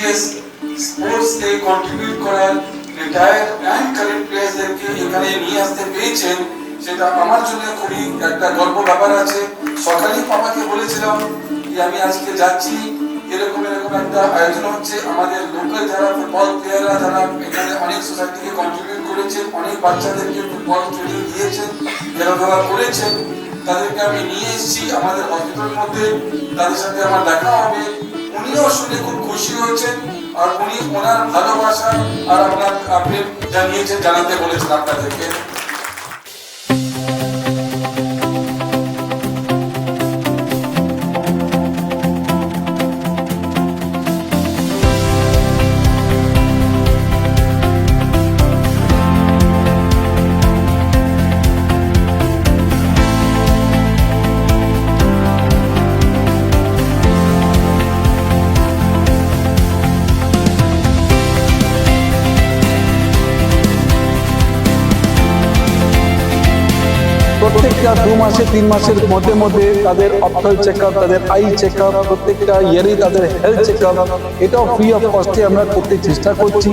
Prestigious স্পোর্টসে contribute করার retired and current প্লেয়ারদেরকে এখানে নিয়ে আসতে পেরেছেন, সেটা আমার জন্য খুবই একটা গর্ব ব্যাপার আছে। সকালেই পাপাকে বলেছিলাম যে আমি আজকে যাচ্ছি, এরকম একটা আয়োজন হচ্ছে, আমাদের লোকাল যারা ফুটবল প্লেয়াররা যারা এখানে অনেক সোসাইটিকে কন্ট্রিবিউট করেছেন, অনেক বাচ্চাদেরকে ফুটবল ট্রেনিং দিয়েছেন, খেলাধুলা করেছেন, তাদেরকে আমি নিয়ে এসেছি আমাদের হসপিটালের মধ্যে, তাদের সাথে আমার দেখা হবে। উনিও শুনে খুব খুশি হয়েছেন, আর উনি ওনার ভালোবাসা আর আপনার প্রেম জানিয়েছেন, জানাতে বলেছেন আপনাদেরকে। প্রত্যেকটা 2 মাসে 3 মাসের মধ্যে মধ্যে তাদের অপথাল চেকআপ, তাদের আই চেকআপ, প্রত্যেকটা ইয়ারই তাদের হেলথ চেকআপ, এটাও ফ্রি অফ কস্টে আমরা করতে চেষ্টা করছি।